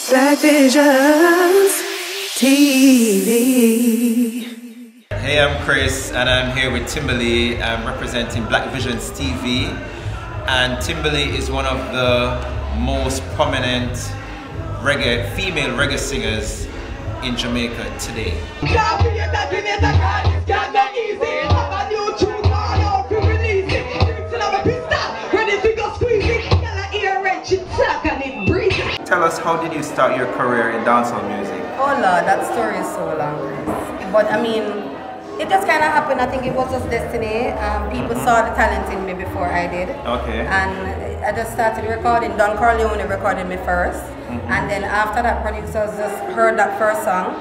Black Visions TV. Hey, I'm Chris and I'm here with Timberlee. I'm representing Black Visions TV, and Timberlee is one of the most prominent female reggae singers in Jamaica today. Tell us, how did you start your career in dancehall music? Oh Lord, that story is so long. But I mean, it just kind of happened. I think it was just destiny. People saw the talent in me before I did. Okay. And I just started recording. Don Corleone recorded me first. And then after that, producers just heard that first song.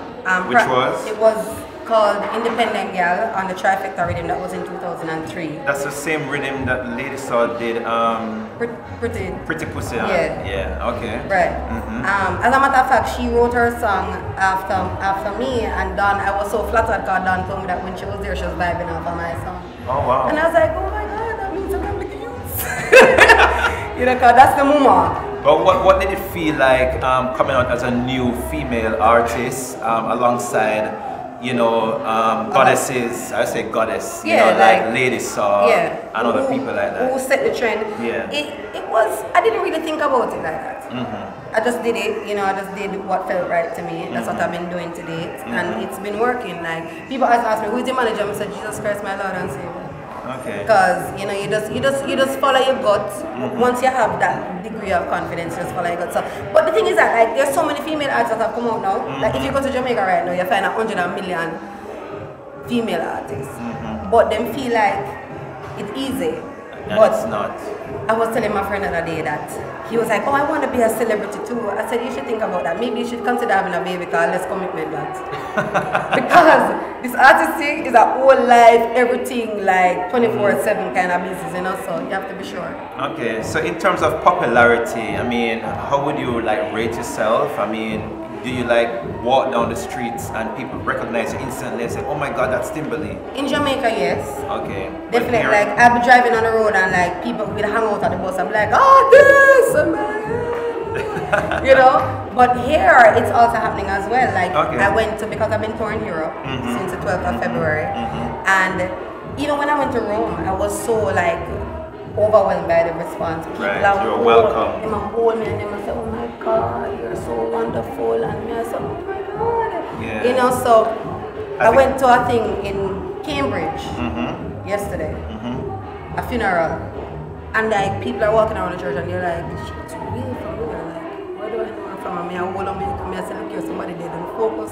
Which was? It was called Independent Girl on the Trifecta rhythm. That was in 2003. That's the same rhythm that Lady Saw did. Pretty Pussy. Yeah. Okay. Right. As a matter of fact, she wrote her song after me, and Don, I was so flattered because Don told me that when she was there, she was vibing off of my song. Oh wow. And I was like, oh my God, that means I'm making use. You know, cause that's the moment. But what did it feel like coming out as a new female artist alongside, you know, goddesses? I say goddess, you know, like Lady Saw and other people like that. Who set the trend? Yeah. It was, I didn't really think about it like that. I just did it, you know, I just did what felt right to me. That's what I've been doing to date, and it's been working. Like, people always ask me, who's your manager? I said, Jesus Christ, my Lord and Savior. Okay. Because you know, you just follow your gut. Once you have that degree of confidence, you just follow your gut. So, but the thing is that like there's so many female artists that have come out now. Like if you go to Jamaica right now, you find 100 million female artists. But them feel like it's easy. But it's not. I was telling my friend the other day that he was like, oh, I want to be a celebrity too. I said, you should think about that. Maybe you should consider having a baby because less commitment that. Because this artist thing is a whole life, everything like 24/7 kind of business, you know, so you have to be sure. Okay, so in terms of popularity, I mean, how would you like rate yourself? I mean, do you like walk down the streets and people recognize you instantly and say, oh my God, that's Timberlee? In Jamaica, yes. Okay. Definitely, like I'll be driving on the road and like people will hang out at the bus. I'm like, oh, this, you know. But here, it's also happening as well. Like I went to, because I've been touring Europe since the 12th of February. And even when I went to Rome, I was so like overwhelmed by the response. People you're welcome. They might hold me and they might say, oh my God, you're so wonderful. And me, I said, oh my God. Yeah. You know, so I went to a thing in Cambridge yesterday, a funeral. And like people are walking around the church and they're like, she's really familiar. Like, where do I know her from? And me, I hold on me, I say, look here, somebody dead and focus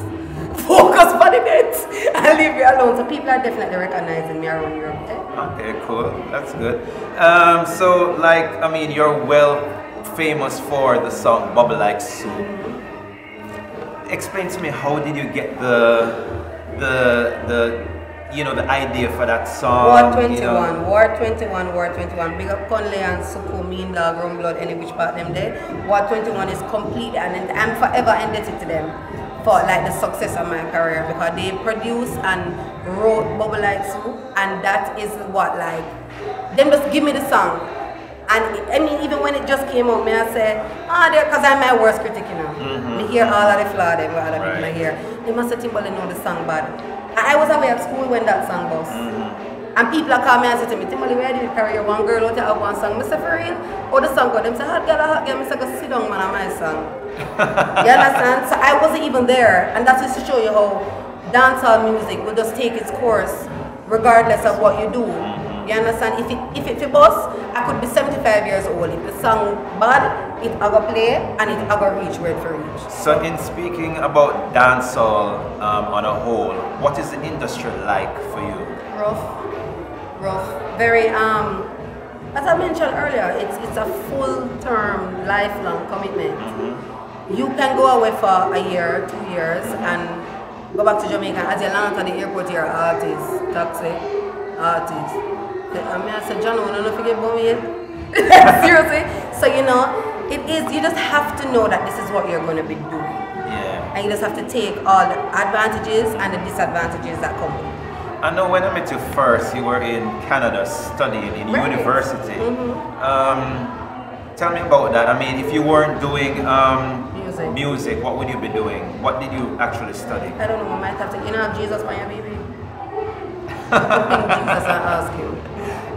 on the net and leave me alone. So people are definitely recognizing me around Europe. Okay, cool. That's good. So like, I mean, you're well famous for the song Bubba Like Soup. Explain to me, how did you get you know, the idea for that song? War 21, you know? War 21. Big up Conley and Suku, Mean Dog, Rum Blood, any which part them there. War 21 is complete, and I'm forever indebted to them for like the success of my career, because they produced and wrote Bubba Like Soup, and that is what, like, them just give me the song. And I mean, even when it just came out, I said, because I'm my worst critic, you know. Me hear all of the flaws, them, all of people I hear. They must say Timberlee know the song bad. And I was away at school when that song was. And people are calling me and say to me, Timberlee, where did you carry your one girl out to have one song? I say, for real? Oh, the song go. Them say, hot girl. I say, go sit down, man, on my song. You understand? So I wasn't even there. And that's just to show you how dancehall music will just take its course regardless of what you do. You understand? If it's a bus, I could be 75 years old. If the song bad, it I go play and it I go reach where it for reach. So in speaking about dancehall on a whole, what is the industry like for you? Rough. Very as I mentioned earlier, it's a full-term, lifelong commitment. You can go away for a year, 2 years, and go back to Jamaica. As you land at the airport, you're an artist, taxi, artist. I said, John, I don't know if you get me yet. Seriously. So, you know, it is, you just have to know that this is what you're going to be doing. Yeah. And you just have to take all the advantages and the disadvantages that come with it. I know when I met you first, you were in Canada studying in university. Tell me about that. I mean, if you weren't doing Music. Music. What would you be doing? What did you actually study? I don't know. I might have to. You know, have Jesus on your baby. Ping Jesus and ask him.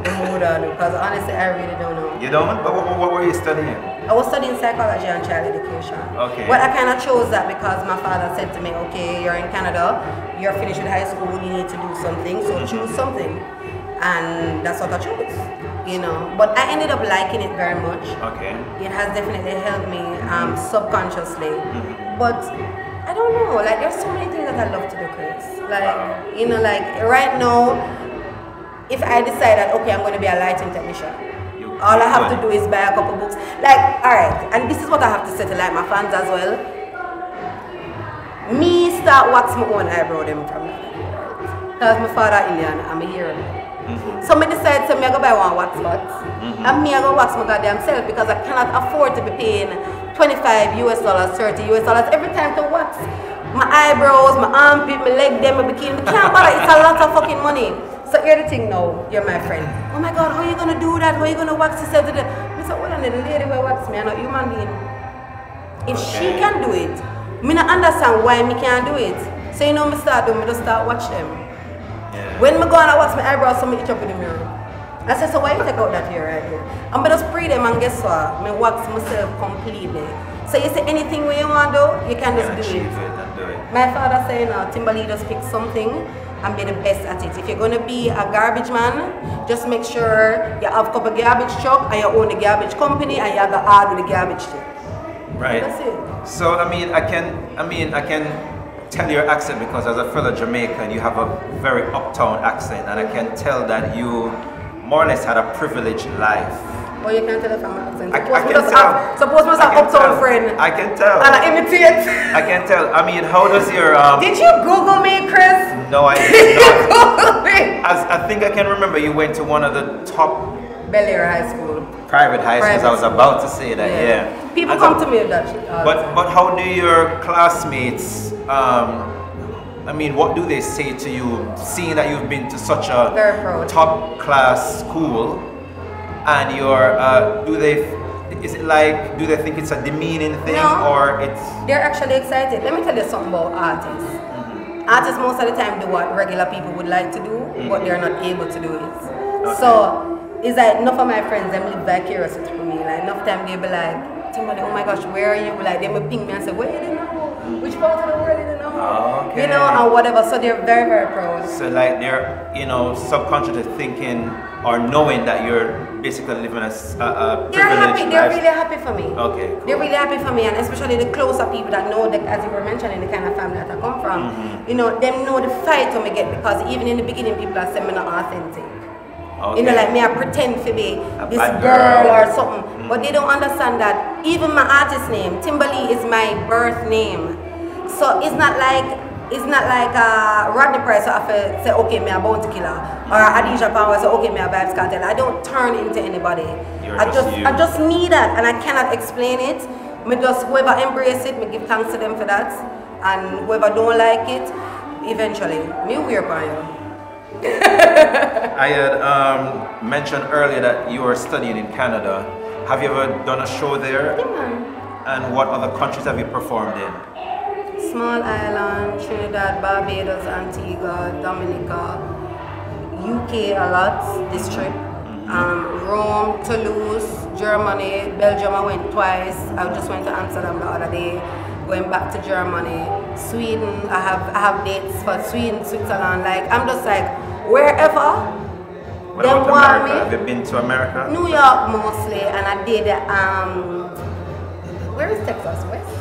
Because honestly, I really don't know. You don't? But what were you studying? I was studying psychology and child education. Okay. But I kind of chose that because my father said to me, okay, you're in Canada, you're finished with high school, you need to do something, so choose something. And that's what I chose, you know. But I ended up liking it very much. Okay. It has definitely helped me subconsciously. But I don't know, like there's so many things that I love to do, Chris. Like, you know, like right now, if I decide that, okay, I'm going to be a lighting technician, all I have to do is buy a couple books. Like, alright, and this is what I have to say to like my fans as well. Me start wax my own eyebrow them from because my father Indian and me here. So me decide to me go buy one wax spots. And me I go wax my goddamn self because I cannot afford to be paying $25 US, $30 US every time to wax my eyebrows, my armpit, my leg, them, my bikini. I can't bother, it's a lot of fucking money. So here's the thing now, you're my friend. Oh my God, how are you gonna do that? How are you gonna wax yourself? I said, well, the lady will wax me, I'm not human being. If she can do it, me not understand why me can't do it. So you know me start doing, me just start watch them. Yeah. When me go and I wax my eyebrows, so me itch up in the mirror. I said, so why you take out that hair right here? I'm gonna spray them and guess what? Me wax myself completely. So you say anything where you want to do, you can just do it. My father saying, Timberlee, just pick something and be the best at it. If you're going to be a garbage man, just make sure you have a couple garbage truck and you own the garbage company and you have the hard with the garbage thing. Right. That's it. So I can tell your accent because as a fellow Jamaican, you have a very uptown accent, and I can tell that you more or less had a privileged life. Oh, you can't tell if I'm accent. I can tell. Suppose I was an uptown friend. I can tell. And I imitate. I can tell. I mean, how does your Did you Google me, Chris? No, I did not. Google me. I think I can remember you went to one of the top Bel Air High School. Private high schools. I was about to say that. Yeah. People come to me with that shit. But how do your classmates? I mean, what do they say to you, seeing that you've been to such a top class school, and you're, do they think it's a demeaning thing, or it's... They're actually excited. Let me tell you something about artists. Artists most of the time do what regular people would like to do, but they're not able to do it. Okay. So, it's like, enough of my friends, them live vicariously through me. Like, enough time they be like, Timberlee, oh my gosh, where are you? Like, they will ping me and say, where you know? Which part of the world you know? Oh, okay. You know, and whatever. So they're very, very proud. So like they're, you know, subconsciously thinking or knowing that you're basically living a they're happy. life. They're really happy for me. Okay. Cool. They're really happy for me, and especially the closer people that know, that, as you were mentioning, the kind of family that I come from. You know, them know the fight when me get, because even in the beginning, people are saying me not authentic. Okay. You know, like me, I pretend to be this girl or something, but they don't understand that even my artist name, Timberlee, is my birth name. So it's not like Rodney Price, so I have to say, okay, me a bounty killer, or Adisha Power, so okay, me a vibes cartel. I don't turn into anybody. I just need that, and I cannot explain it. Me just, whoever embrace it, me give thanks to them for that, and whoever don't like it, eventually, me weird for you. I had mentioned earlier that you were studying in Canada. Have you ever done a show there? Yeah, man. And what other countries have you performed in? Small Island, Trinidad, Barbados, Antigua, Dominica, UK a lot this trip. Rome, Toulouse, Germany, Belgium I went twice. I just went to Amsterdam the other day. Going back to Germany, Sweden. I have dates for Sweden, Switzerland. Like I'm just like wherever. What about America? Have you been to America? New York mostly, and I did where is Texas? West?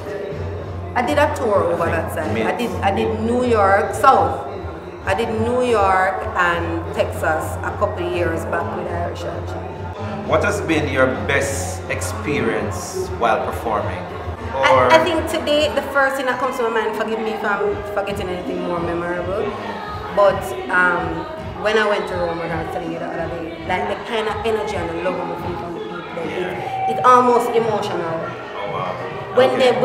I did a tour over that side. I did New York South. I did New York and Texas a couple of years back with Irish Archie. What has been your best experience while performing? I think today the first thing that comes to my mind, forgive me if I'm forgetting anything more memorable, but when I went to Rome, I was telling you the other day, like the kind of energy and the love I'm feeling from the people, it's almost emotional. Oh wow. When they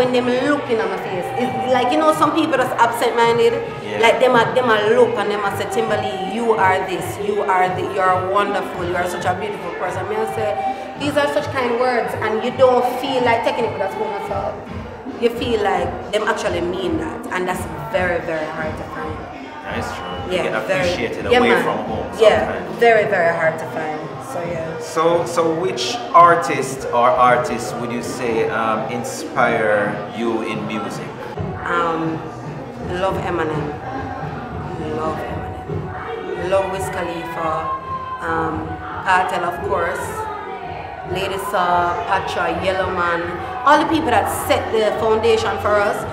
looking at my face, it's like, you know, some people that's absent-minded, like them a look and them a say, Timberlee, you are this, you are wonderful, you are such a beautiful person. I say, these are such kind words, and you don't feel like taking it with a spoon of salt. you feel like them actually mean that, and that's very, very hard to find. That's true. Yeah, you get appreciated very, away man. from home sometimes. Yeah, very, very hard to find. So yeah. So which artist or artists would you say inspire you in music? Love Eminem. Love Eminem. Love Wiz Khalifa. Cartel, of course. Lady Saw, Patra, Yellowman. All the people that set the foundation for us.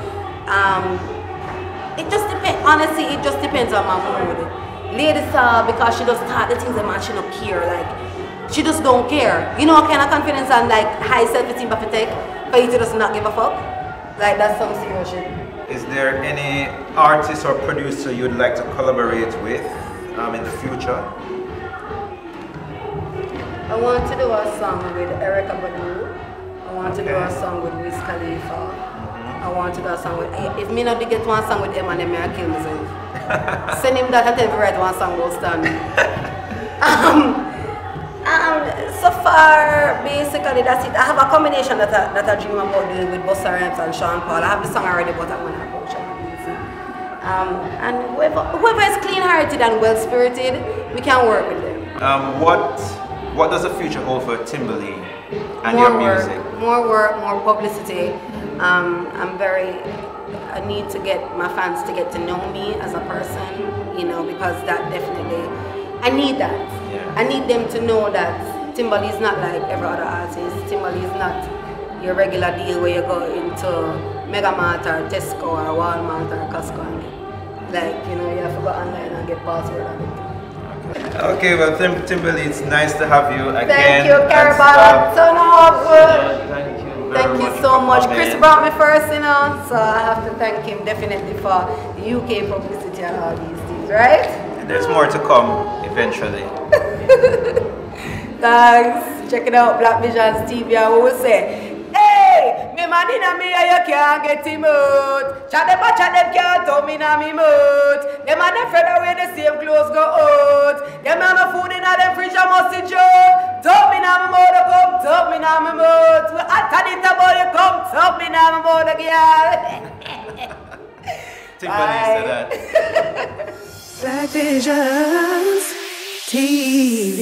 It just depends. Honestly, it just depends on my mood. Lady Saw, because she just start the things that man she don't care. Like, she just don't care. You know what kind of confidence and like high self-esteem for take for you to just not give a fuck? Like, that's some serious shit. Is there any artist or producer you'd like to collaborate with in the future? I want to do a song with Erica Badu. I want to do a song with Wiz Khalifa. I want to do a song with... If me not get one song with Eminem, I kill myself. Send him that and tell me write one song will stand. So far, basically that's it. I have a combination that I dream about doing with Busta Rhymes and Sean Paul. I have the song already, but I'm going to approach it. And whoever is clean-hearted and well-spirited, we can work with them. What does the future hold for Timberlee and More your work, music? more work, more publicity. I need to get my fans to get to know me as a person, you know, because that definitely, I need that. Yeah. I need them to know that Timberlee is not like every other artist. Timberlee is not your regular deal where you go into Megamart or Tesco or Walmart or Costco and get, like, you know, you have to go online and get password on it. Okay, well, Timberlee, it's nice to have you again. Thank you, Carabana. Thank you so much. Chris brought me first, you know, so I have to thank him definitely for the UK publicity and all these things, right? And there's more to come eventually. Thanks. Check it out, Black Visions TV. I will say, hey, me man in me, you can't get him out. Chat them, can't tell me na me mouth. Them and them friend away the same clothes go out. Them and no food in them fridge, I must see joke. Tell me na me mouth, come, tell me na me mouth. I tell it about you, come, tell me na me mouth, girl. Timberlee said that. Black Visions TV.